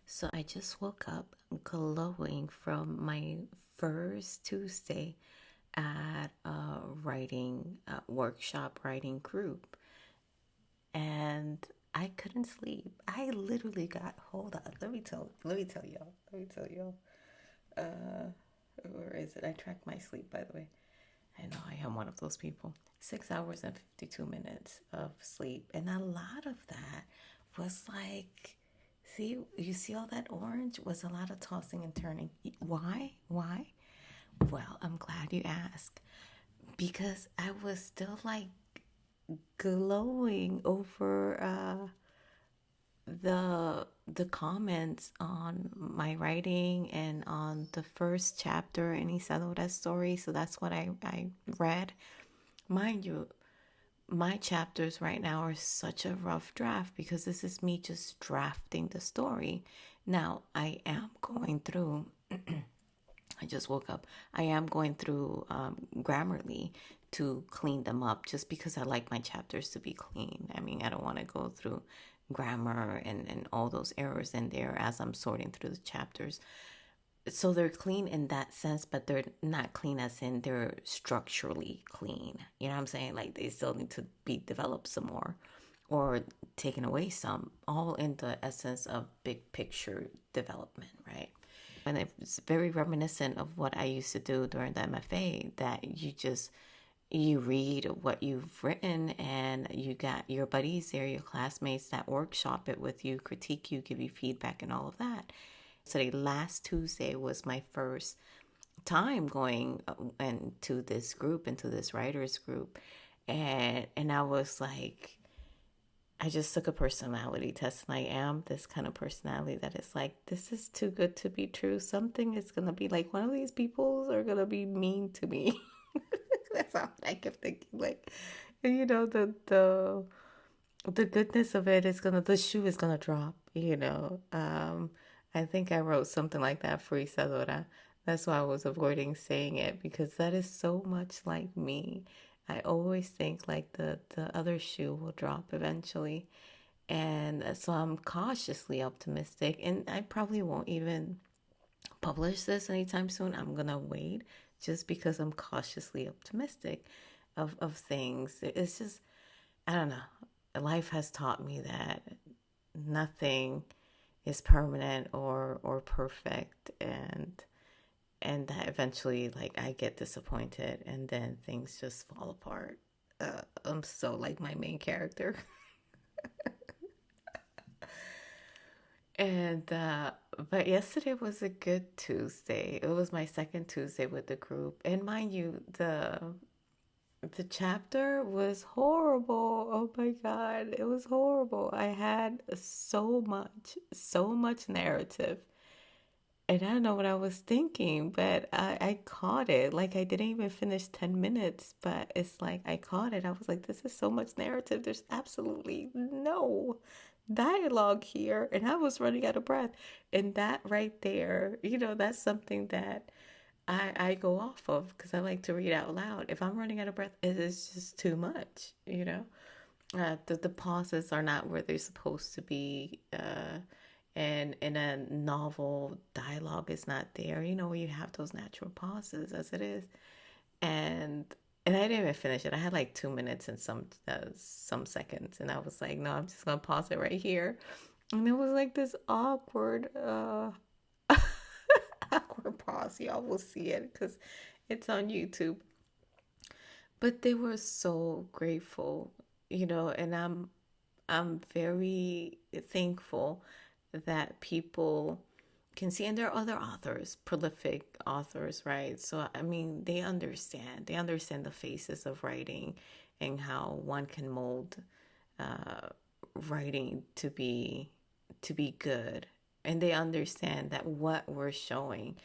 So I just woke up glowing from my first Tuesday at a writing workshop writing group, and I couldn't sleep. I literally got hold on. Let me tell y'all. Uh, where is it? I track my sleep, by the way. I know I am one of those people. 6 hours and 52 minutes of sleep, and a lot of that was like, see, you see all that orange was a lot of tossing and turning. Why? Why? Well, I'm glad you asked, because I was still like glowing over the comments on my writing and on the first chapter in Isadora's story. So that's what I read. Mind you, my chapters right now are such a rough draft because this is me just drafting the story. Now, I am going through, I just woke up, I am going through Grammarly to clean them up just because I like my chapters to be clean. I mean, I don't want to go through grammar and all those errors in there as I'm sorting through the chapters. So they're clean in that sense, but they're not clean as in they're structurally clean. You know what I'm saying? Like they still need to be developed some more or taken away some, all in the essence of big picture development, right? And it's very reminiscent of what I used to do during the MFA, that you read what you've written and you got your buddies there, your classmates that workshop it with you, critique you, give you feedback and all of that. So last Tuesday was my first time going into this group, into this writers group. And I was like, I just took a personality test, and I am this kind of personality that is like, this is too good to be true. Something is going to be like, one of these people are going to be mean to me. That's all I kept thinking. Like, and the goodness of it is the shoe is gonna drop, I think I wrote something like that for Isadora. That's why I was avoiding saying it, because that is so much like me. I always think like the other shoe will drop eventually. And so I'm cautiously optimistic, and I probably won't even publish this anytime soon. I'm gonna wait just because I'm cautiously optimistic of things. It's just, I don't know. Life has taught me that nothing is permanent or perfect, and that eventually, like, I get disappointed and then things just fall apart. I'm so like my main character. And but yesterday was a good Tuesday. It was my second Tuesday with the group, and mind you, the chapter was horrible. Oh my God, it was horrible. I had so much narrative. And I don't know what I was thinking, but I caught it. Like, I didn't even finish 10 minutes, but it's like I caught it. I was like, this is so much narrative. There's absolutely no dialogue here. And I was running out of breath. And that right there, that's something that I go off of because I like to read out loud. If I'm running out of breath, it is just too much. The pauses are not where they're supposed to be. And in a novel, dialogue is not there. Where you have those natural pauses as it is. And and I didn't even finish it. I had like 2 minutes and some seconds, and I was like, no, I'm just gonna pause it right here. And it was like this awkward awkward pause. Y'all will see it because it's on YouTube. But they were so grateful, and I'm very thankful that people can see, and there are other authors, prolific authors, right? So I mean, they understand the phases of writing and how one can mold uh, writing to be good, and they understand that what we're showing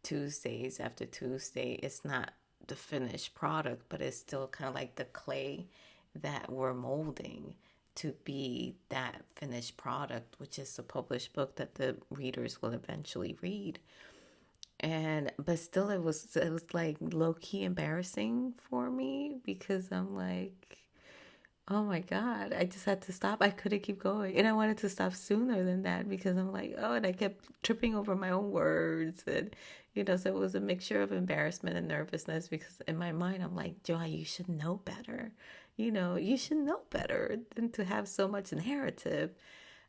Tuesdays after Tuesday is not the finished product, but it's still kind of like the clay that we're molding to be that finished product, which is the published book that the readers will eventually read. And but still, it was like low key embarrassing for me because I'm like, Oh my God. I just had to stop. I couldn't keep going. And I wanted to stop sooner than that because I'm like, oh, and I kept tripping over my own words. And, so it was a mixture of embarrassment and nervousness because in my mind, I'm like, Joy, you should know better. You should know better than to have so much narrative.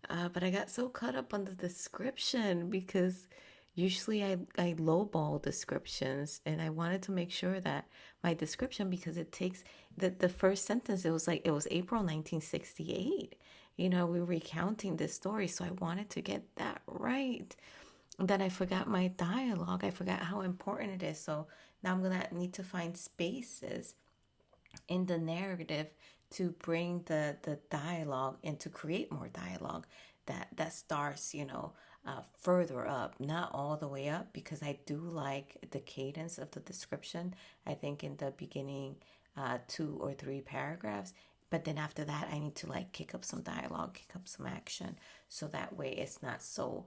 But I got so caught up on the description because usually I lowball descriptions and I wanted to make sure that my description, because it takes the first sentence, it was like it was April 1968. We were recounting this story, so I wanted to get that right. Then I forgot my dialogue. I forgot how important it is. So now I'm gonna need to find spaces in the narrative to bring the dialogue and to create more dialogue that starts further up, not all the way up, because I do like the cadence of the description. I think in the beginning 2 or 3 paragraphs, but then after that I need to like kick up some dialogue, kick up some action, so that way it's not so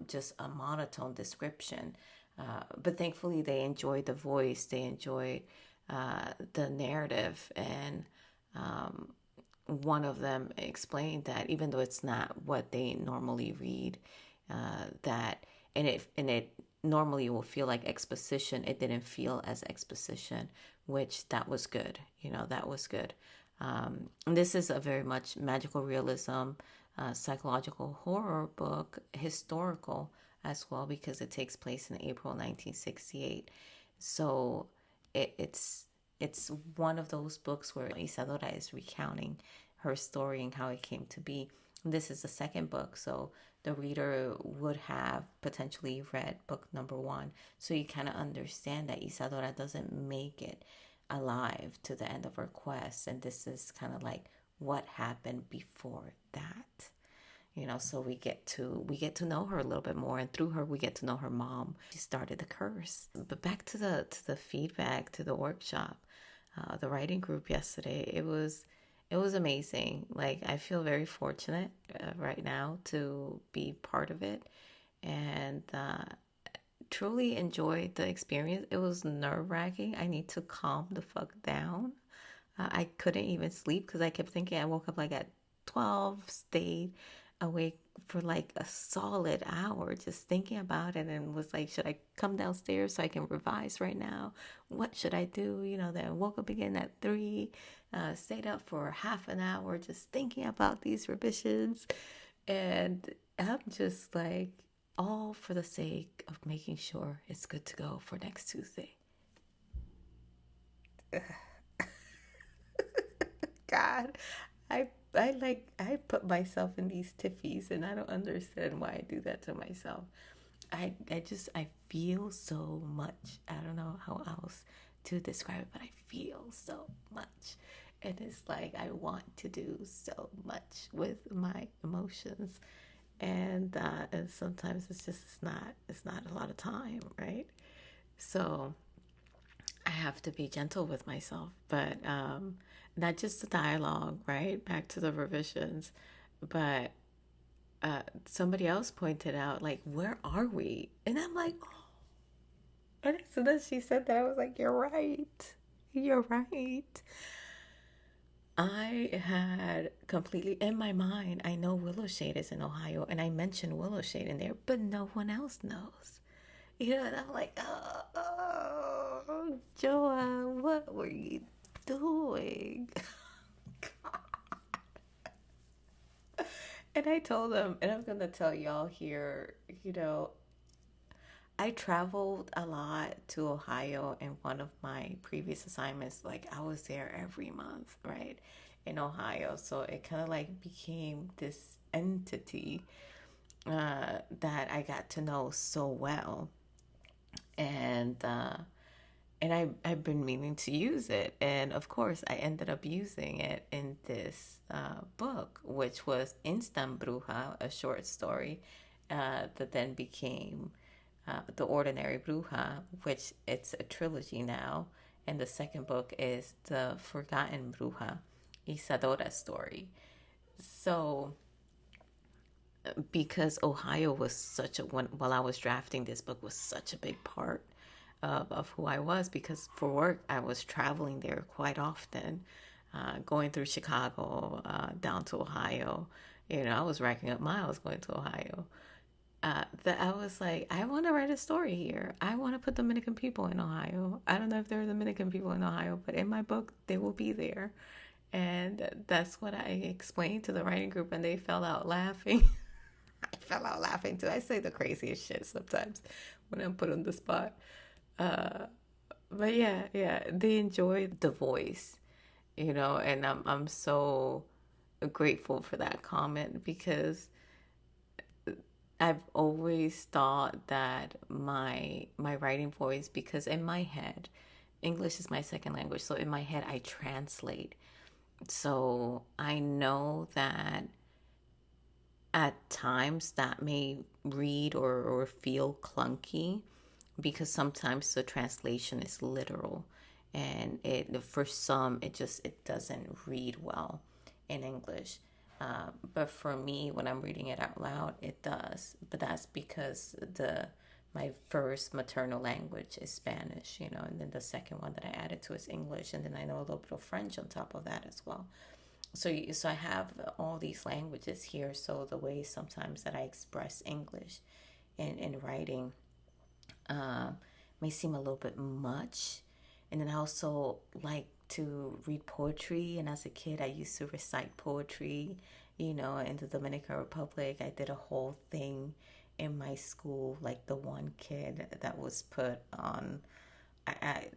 just a monotone description. But thankfully they enjoy the voice, they enjoy the narrative, and one of them explained that even though it's not what they normally read, that and it normally will feel like exposition, it didn't feel as exposition, which that was good. That was good. And this is a very much magical realism, psychological horror book, historical as well, because it takes place in April 1968. So it's one of those books where Isadora is recounting her story and how it came to be. This is the second book, so the reader would have potentially read book number 1. So you kind of understand that Isadora doesn't make it alive to the end of her quest, and this is kind of like what happened before that. So we get to know her a little bit more, and through her we get to know her mom. She started the curse. But back to the feedback, to the workshop, the writing group yesterday. It was amazing. Like, I feel very fortunate right now to be part of it, and truly enjoyed the experience. It was nerve-wracking. I need to calm the fuck down. I couldn't even sleep because I kept thinking. I woke up like at 12, stayed awake for like a solid hour just thinking about it, and was like, should I come downstairs so I can revise right now? What should I do? Then I woke up again at 3, stayed up for half an hour just thinking about these revisions. And I'm just like, all for the sake of making sure it's good to go for next Tuesday. God, I put myself in these tiffies, and I don't understand why I do that to myself. I feel so much. I don't know how else to describe it, but I feel so much. And it's like I want to do so much with my emotions. And sometimes it's not a lot of time, right? So I have to be gentle with myself, but not just the dialogue, right? Back to the revisions, but somebody else pointed out, like, where are we? And I'm like, oh. And as soon as she said that, I was like, you're right. You're right. I had completely in my mind, I know Willowshade is in Ohio, and I mentioned Willowshade in there, but no one else knows. And I'm like, oh, Joa, what were you doing? And I told them, and I'm gonna tell y'all here, I traveled a lot to Ohio in one of my previous assignments. Like, I was there every month, right, in Ohio. So it kind of like became this entity that I got to know so well. And I've been meaning to use it, and of course I ended up using it in this book, which was Instant Bruja, a short story that then became The Ordinary Bruja, which it's a trilogy now, and the second book is The Forgotten Bruja, Isadora's story. So because Ohio was such a one while I was drafting this book was such a big part of who I was, because for work I was traveling there quite often. going through Chicago down to Ohio. I was racking up miles going to Ohio. That I was like, I want to write a story here. I want to put Dominican people in Ohio. I don't know if there are Dominican people in Ohio, but in my book, they will be there. And that's what I explained to the writing group, and they fell out laughing. I fell out laughing too. I say the craziest shit sometimes when I'm put on the spot. Uh, but yeah, they enjoy the voice, and I'm so grateful for that comment because I've always thought that my writing voice, because in my head, English is my second language, so in my head I translate. So I know that at times that may read or feel clunky because sometimes the translation is literal, and for some it doesn't read well in English. But for me, when I'm reading it out loud, it does. But that's because my first maternal language is Spanish, and then the second one that I added to is English, and then I know a little bit of French on top of that as well. So I have all these languages here. So the way sometimes that I express English in writing uh, may seem a little bit much. And then I also like to read poetry. And as a kid, I used to recite poetry. In the Dominican Republic, I did a whole thing in my school. Like the one kid that was put on, I,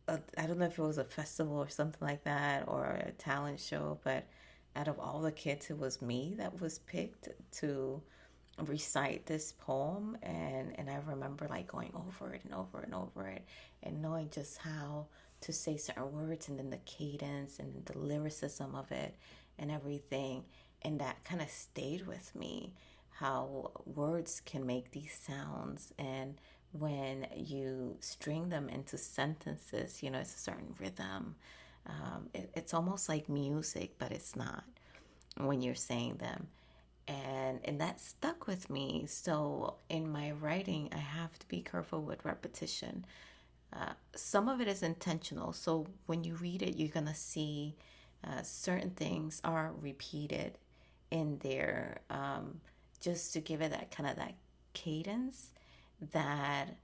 I don't know if it was a festival or something like that or a talent show, but out of all the kids, it was me that was picked to recite this poem. And I remember like going over it and over and over it and knowing just how to say certain words, and then the cadence and the lyricism of it and everything. And that kind of stayed with me, how words can make these sounds, and when you string them into sentences, it's a certain rhythm. It's almost like music, but it's not when you're saying them. And that stuck with me. So in my writing, I have to be careful with repetition. Some of it is intentional. So when you read it, you're going to see certain things are repeated in there, just to give it that kind of that cadence, that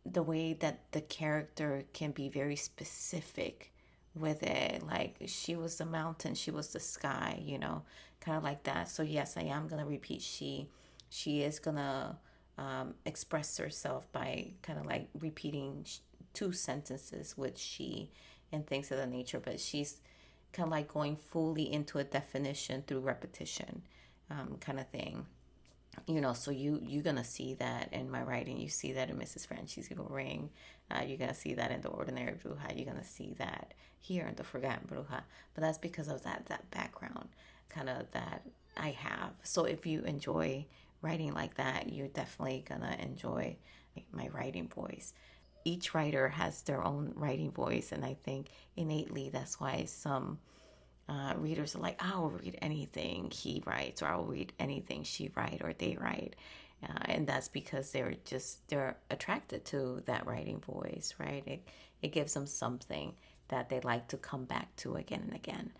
the way that the character can be very specific with it. Like, she was the mountain, she was the sky, kind of like that. So yes, I am going to repeat she is going to express herself by kind of like repeating two sentences with she and things of that nature, but she's kind of like going fully into a definition through repetition, kind of thing. So you're gonna see that in my writing. You see that in Mrs. Franchi's Ring. You're gonna see that in The Ordinary Bruja. You're gonna see that here in The Forgotten Bruja. But that's because of that background, kind of, that I have. So if you enjoy writing like that, you're definitely gonna enjoy my writing voice. Each writer has their own writing voice, and I think innately that's why some readers are like, I'll read anything he writes, or I'll read anything she write or they write. And that's because they're attracted to that writing voice, right? It gives them something that they like to come back to again and again.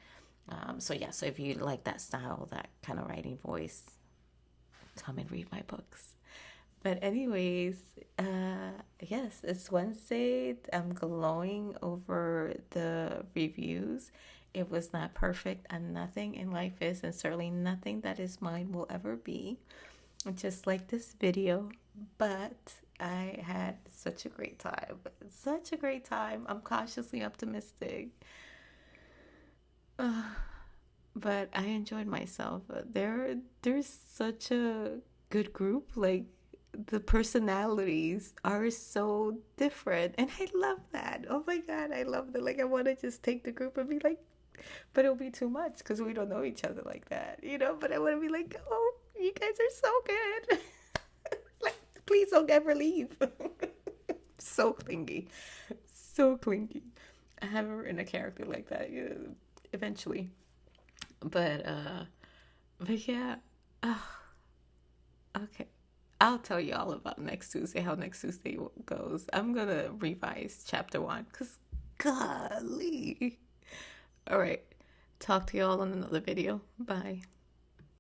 So if you like that style, that kind of writing voice, come and read my books. But anyways, yes, it's Wednesday. I'm glowing over the reviews. It was not perfect, and nothing in life is, and certainly nothing that is mine will ever be, just like this video. But I had such a great time. Such a great time. I'm cautiously optimistic. But I enjoyed myself. There's such a good group. Like, the personalities are so different, and I love that. Oh my god, I love that. Like, I want to just take the group and be like, but it'll be too much because we don't know each other like that, but I want to be like, oh, you guys are so good. Like, please don't ever leave. So clingy, so clingy. I haven't written a character like that eventually, but yeah. Okay, I'll tell you all about next Tuesday, how next Tuesday goes. I'm gonna revise chapter 1 because golly, All right. Talk to y'all in another video. Bye.